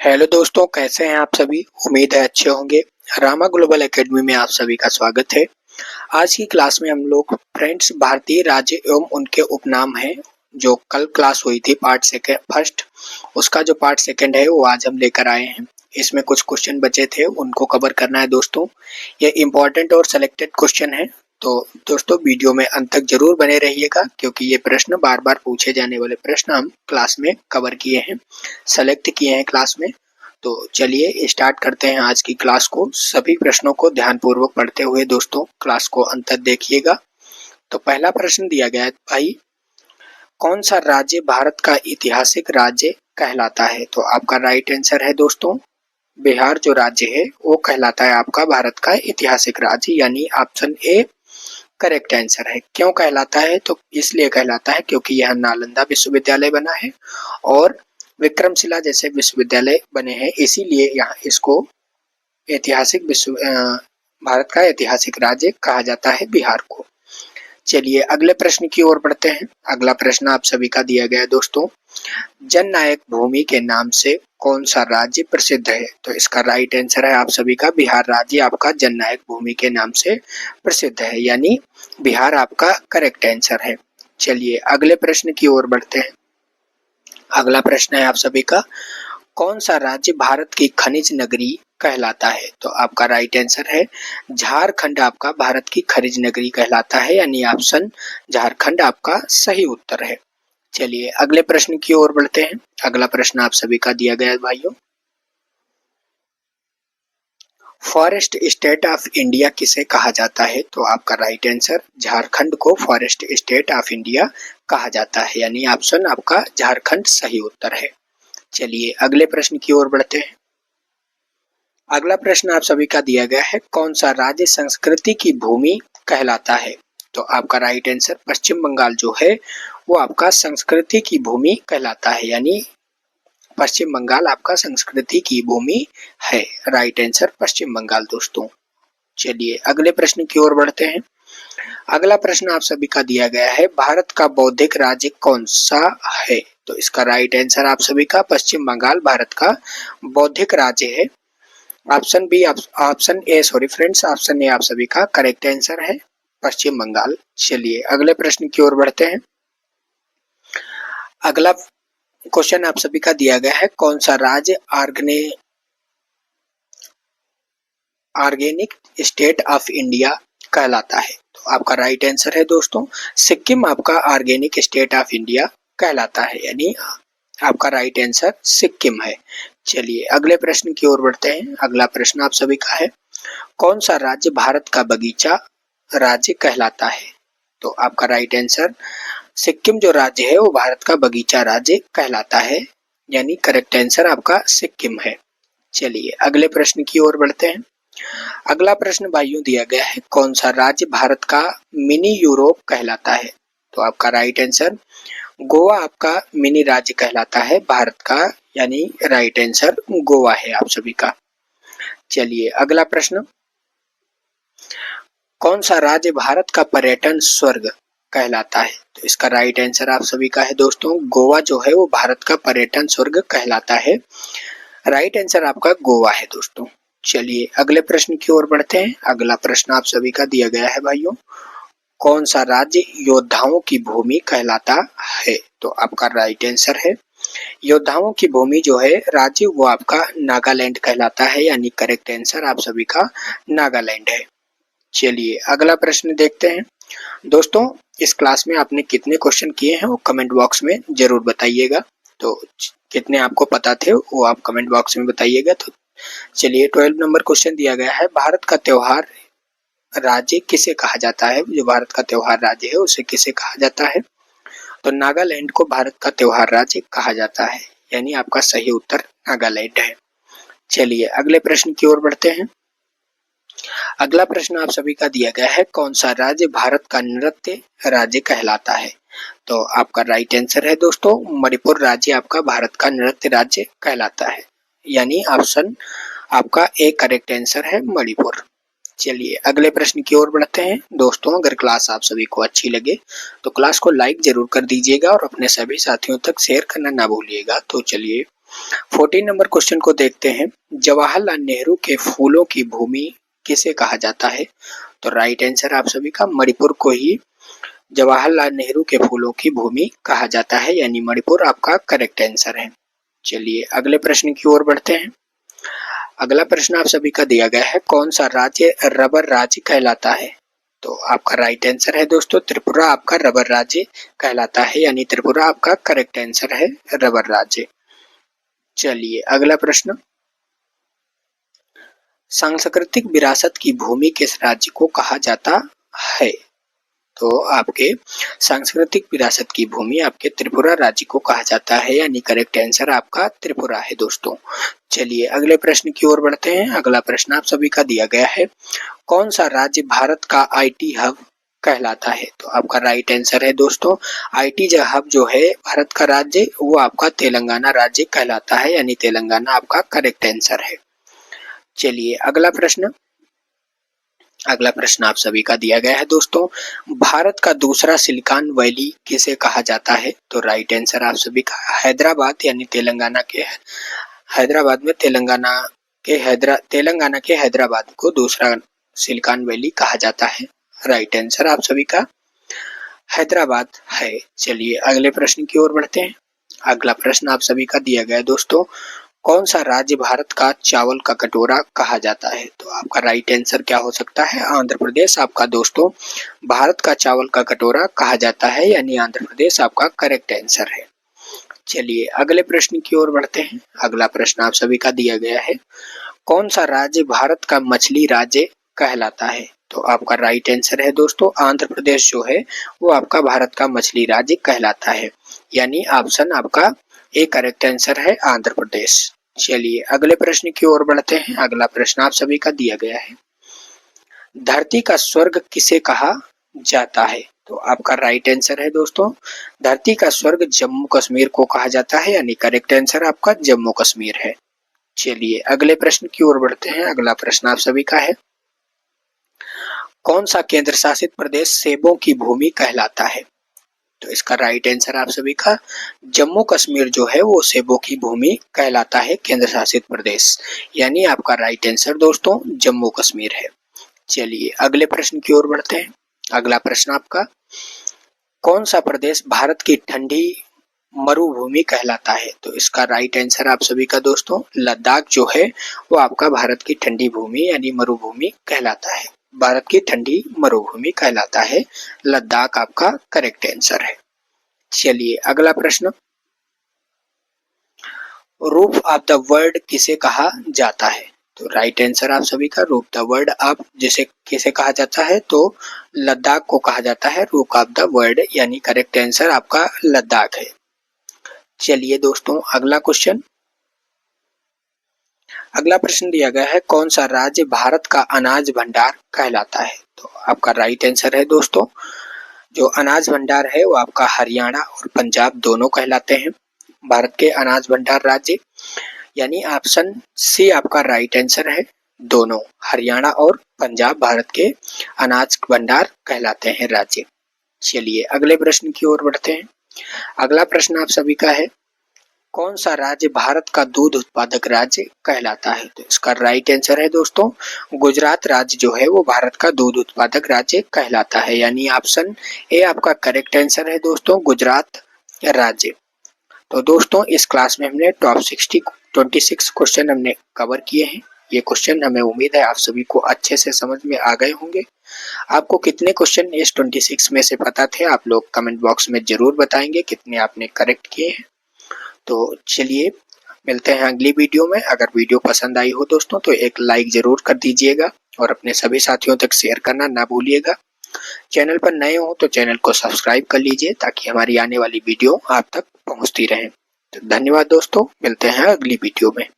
Hello दोस्तों, कैसे हैं आप सभी। उम्मीद है अच्छे होंगे। रामा ग्लोबल एकेडमी में आप सभी का स्वागत है। आज की क्लास में हम लोग फ्रेंड्स भारतीय राज्य एवं उनके उपनाम हैं, जो कल क्लास हुई थी पार्ट सेकेंड फर्स्ट, उसका जो पार्ट सेकेंड है वो आज हम लेकर आए हैं। इसमें कुछ क्वेश्चन बचे थे, उनको कवर करना है दोस्तों। ये इम्पोर्टेंट और सिलेक्टेड क्वेश्चन है, तो दोस्तों वीडियो में अंत तक जरूर बने रहिएगा, क्योंकि ये प्रश्न बार बार पूछे जाने वाले प्रश्न हम क्लास में कवर किए हैं, सेलेक्ट किए हैं क्लास में। तो चलिए स्टार्ट करते हैं आज की क्लास को। सभी प्रश्नों को ध्यानपूर्वक पढ़ते हुए दोस्तों क्लास को अंत तक देखिएगा। तो पहला प्रश्न दिया गया है भाई, कौन सा राज्य भारत का ऐतिहासिक राज्य कहलाता है। तो आपका राइट आंसर है दोस्तों, बिहार जो राज्य है वो कहलाता है आपका भारत का ऐतिहासिक राज्य, यानी ऑप्शन ए करेक्ट आंसर है। क्यों कहलाता है, तो इसलिए कहलाता है क्योंकि यह नालंदा विश्वविद्यालय बना है और विक्रमशिला जैसे विश्वविद्यालय बने हैं, इसीलिए यहाँ इसको भारत का ऐतिहासिक राज्य कहा जाता है बिहार को। चलिए अगले प्रश्न की ओर बढ़ते हैं। अगला प्रश्न आप सभी का दिया गया है दोस्तों, जननायक भूमि के नाम से कौन सा राज्य प्रसिद्ध है। तो इसका राइट आंसर है आप सभी का, बिहार राज्य आपका जननायक भूमि के नाम से प्रसिद्ध है, यानी बिहार आपका करेक्ट आंसर है। चलिए अगले प्रश्न की ओर बढ़ते हैं। अगला प्रश्न है आप सभी का, कौन सा राज्य भारत की खनिज नगरी कहलाता है। तो आपका राइट आंसर है झारखंड आपका भारत की खनिज नगरी कहलाता है, यानी ऑप्शन झारखंड आपका सही उत्तर है। चलिए अगले प्रश्न की ओर बढ़ते हैं। अगला प्रश्न आप सभी का दिया गया है भाइयों, फॉरेस्ट स्टेट ऑफ इंडिया किसे कहा जाता है। तो आपका राइट आंसर, झारखंड को फॉरेस्ट स्टेट ऑफ इंडिया कहा जाता है, यानी ऑप्शन आपका झारखंड सही उत्तर है। चलिए अगले प्रश्न की ओर बढ़ते हैं। अगला प्रश्न आप सभी का दिया गया है, कौन सा राज्य संस्कृति की भूमि कहलाता है। तो आपका राइट आंसर, पश्चिम बंगाल जो है वो आपका संस्कृति की भूमि कहलाता है, यानी पश्चिम बंगाल आपका संस्कृति की भूमि है। राइट आंसर पश्चिम बंगाल दोस्तों। चलिए अगले प्रश्न की ओर बढ़ते हैं। अगला प्रश्न आप सभी का दिया गया है, भारत का बौद्धिक राज्य कौन सा है। तो इसका राइट आंसर आप सभी का, पश्चिम बंगाल भारत का बौद्धिक राज्य है। Option B option A sorry friends, option A आप सभी का करेक्ट आंसर है, पश्चिम बंगाल। चलिए अगले प्रश्न की ओर बढ़ते हैं। अगला क्वेश्चन आप सभी का दिया गया है, कौन सा राज्य ऑर्गेनिक स्टेट ऑफ इंडिया कहलाता है। तो आपका राइट आंसर है दोस्तों, सिक्किम आपका ऑर्गेनिक स्टेट ऑफ इंडिया कहलाता है, यानी आपका राइट आंसर सिक्किम है। चलिए अगले प्रश्न की ओर बढ़ते हैं। अगला प्रश्न आप सभी का है, कौन सा राज्य भारत का बगीचा राज्य कहलाता है। तो आपका राइट आंसर, सिक्किम जो राज्य है वो भारत का बगीचा राज्य कहलाता है, यानी करेक्ट आंसर आपका सिक्किम है। चलिए अगले प्रश्न की ओर बढ़ते हैं। अगला प्रश्न भाइयों दिया गया है, कौन सा राज्य भारत का मिनी यूरोप कहलाता है। तो आपका राइट आंसर, गोवा आपका मिनी राज्य कहलाता है भारत का, यानी राइट आंसर गोवा है आप सभी का। चलिए अगला प्रश्न, कौन सा राज्य भारत का पर्यटन स्वर्ग कहलाता है। तो इसका राइट आंसर आप सभी का है दोस्तों, गोवा जो है वो भारत का पर्यटन स्वर्ग कहलाता है। राइट आंसर आपका गोवा है दोस्तों। चलिए अगले प्रश्न की ओर बढ़ते हैं। अगला प्रश्न आप सभी का दिया गया है भाइयों, कौन सा राज्य योद्धाओं की भूमि कहलाता है। तो आपका राइट आंसर है, योद्धाओं की भूमि जो है राज्य वो आपका नागालैंड कहलाता है, यानी करेक्ट आंसर आप सभी का नागालैंड है। चलिए अगला प्रश्न देखते हैं। दोस्तों इस क्लास में आपने कितने क्वेश्चन किए हैं वो कमेंट बॉक्स में जरूर बताइएगा। तो कितने आपको पता थे वो आप कमेंट बॉक्स में बताइएगा। तो चलिए 12 नंबर क्वेश्चन दिया गया है, भारत का त्योहार राज्य किसे कहा जाता है। जो भारत का त्योहार राज्य है उसे किसे कहा जाता है। तो नागालैंड को भारत का त्योहार राज्य कहा जाता है, यानी आपका सही उत्तर नागालैंड है। चलिए अगले प्रश्न की ओर बढ़ते हैं। अगला प्रश्न आप सभी का दिया गया है, कौन सा राज्य भारत का नृत्य राज्य कहलाता है। तो आपका राइट आंसर है दोस्तों, मणिपुर राज्य आपका भारत का नृत्य राज्य कहलाता है, यानी ऑप्शन आपका ए करेक्ट आंसर है मणिपुर। चलिए अगले प्रश्न की ओर बढ़ते हैं। दोस्तों अगर क्लास आप सभी को अच्छी लगे तो क्लास को लाइक जरूर कर दीजिएगा और अपने सभी साथियों तक शेयर करना ना भूलिएगा। तो चलिए 14 नंबर क्वेश्चन को देखते हैं। जवाहरलाल नेहरू के फूलों की भूमि किसे कहा जाता है? तो राइट आंसर आप सभी का मणिपुर को ही जवाहरलाल नेहरू के फूलों की भूमि कहा जाता है, यानी मणिपुर आपका करेक्ट आंसर है। चलिए अगले प्रश्न की ओर बढ़ते हैं। अगला प्रश्न आप सभी का दिया गया है, कौन सा राज्य रबर राज्य कहलाता है? तो आपका राइट आंसर है दोस्तों त्रिपुरा आपका रबर राज्य कहलाता है, यानी त्रिपुरा आपका करेक्ट आंसर है रबर राज्य। चलिए अगला प्रश्न, सांस्कृतिक विरासत की भूमि किस राज्य को कहा जाता है? तो आपके सांस्कृतिक विरासत की भूमि आपके त्रिपुरा राज्य को कहा जाता है, यानी करेक्ट आंसर आपका त्रिपुरा है दोस्तों। चलिए अगले प्रश्न की ओर बढ़ते हैं। अगला प्रश्न आप सभी का दिया गया है, कौन सा राज्य भारत का आईटी हब कहलाता है? तो आपका राइट आंसर है दोस्तों आईटी हब जो है भारत का राज्य वो आपका तेलंगाना राज्य कहलाता है, यानी तेलंगाना आपका करेक्ट आंसर है। चलिए अगला प्रश्न आप सभी का दिया गया है दोस्तों, भारत का दूसरा सिलिकॉन वैली किसे कहा जाता है? तो राइट आंसर आप सभी का हैदराबाद, यानी तेलंगाना के हैदराबाद में तेलंगाना के हैदराबाद को दूसरा सिलिकॉन वैली कहा जाता है। राइट आंसर आप सभी का हैदराबाद है। चलिए अगले प्रश्न की ओर बढ़ते हैं। अगला प्रश्न आप सभी का दिया गया है दोस्तों, कौन सा राज्य भारत का चावल का कटोरा कहा जाता है? तो आपका राइट आंसर क्या हो सकता है? आंध्र प्रदेश आपका दोस्तों भारत का चावल का कटोरा कहा जाता है, यानी आंध्र प्रदेश आपका करेक्ट आंसर है। चलिए अगले प्रश्न की ओर बढ़ते हैं। अगला प्रश्न आप सभी का दिया गया है, कौन सा राज्य भारत का मछली राज्य कहलाता है? तो आपका राइट आंसर है दोस्तों आंध्र प्रदेश जो है वो आपका भारत का मछली राज्य कहलाता है, यानी ऑप्शन आपका ए करेक्ट आंसर है आंध्र प्रदेश। चलिए अगले प्रश्न की ओर बढ़ते हैं। अगला प्रश्न आप सभी का दिया गया है, धरती का स्वर्ग किसे कहा जाता है? तो आपका राइट आंसर है दोस्तों धरती का स्वर्ग जम्मू कश्मीर को कहा जाता है, यानी करेक्ट आंसर आपका जम्मू कश्मीर है। चलिए अगले प्रश्न की ओर बढ़ते हैं। अगला प्रश्न आप सभी का है, कौन सा केंद्र शासित प्रदेश सेबों की भूमि कहलाता है? तो इसका राइट आंसर आप सभी का जम्मू कश्मीर जो है वो सेबों की भूमि कहलाता है, केंद्र शासित प्रदेश, यानी आपका राइट आंसर दोस्तों जम्मू कश्मीर है। चलिए अगले प्रश्न की ओर बढ़ते हैं। अगला प्रश्न आपका, कौन सा प्रदेश भारत की ठंडी मरुभूमि कहलाता है? तो इसका राइट आंसर आप सभी का दोस्तों लद्दाख जो है वो आपका भारत की ठंडी भूमि यानी मरुभूमि कहलाता है, भारत की ठंडी मरुभूमि कहलाता है, लद्दाख आपका करेक्ट आंसर है। चलिए अगला प्रश्न, रूफ ऑफ द वर्ल्ड किसे कहा जाता है? तो राइट आंसर आप सभी का रूफ द वर्ल्ड आप जिसे किसे कहा जाता है? तो लद्दाख को कहा जाता है रूफ ऑफ द वर्ल्ड, यानी करेक्ट आंसर आपका लद्दाख है। चलिए दोस्तों अगला प्रश्न दिया गया है, कौन सा राज्य भारत का अनाज भंडार कहलाता है? तो आपका राइट आंसर है दोस्तों जो अनाज भंडार है वो आपका हरियाणा और पंजाब दोनों कहलाते हैं भारत के अनाज भंडार राज्य, यानी ऑप्शन सी आपका राइट आंसर है, दोनों हरियाणा और पंजाब भारत के अनाज भंडार कहलाते हैं राज्य। चलिए अगले प्रश्न की ओर बढ़ते हैं। अगला प्रश्न आप सभी का है, कौन सा राज्य भारत का दूध उत्पादक राज्य कहलाता है? तो इसका राइट आंसर है दोस्तों गुजरात राज्य जो है वो भारत का दूध उत्पादक राज्य कहलाता है, यानी ऑप्शन ए आपका करेक्ट आंसर है दोस्तों गुजरात राज्य। तो दोस्तों इस क्लास में हमने टॉप 26 क्वेश्चन हमने कवर किए हैं। ये क्वेश्चन हमें उम्मीद है आप सभी को अच्छे से समझ में आ गए होंगे। आपको कितने क्वेश्चन इस 26 में से पता थे आप लोग कमेंट बॉक्स में जरूर बताएंगे कितने आपने करेक्ट किए हैं। तो चलिए मिलते हैं अगली वीडियो में। अगर वीडियो पसंद आई हो दोस्तों तो एक लाइक जरूर कर दीजिएगा और अपने सभी साथियों तक शेयर करना ना भूलिएगा। चैनल पर नए हो तो चैनल को सब्सक्राइब कर लीजिए ताकि हमारी आने वाली वीडियो आप तक पहुंचती रहे। तो धन्यवाद दोस्तों, मिलते हैं अगली वीडियो में।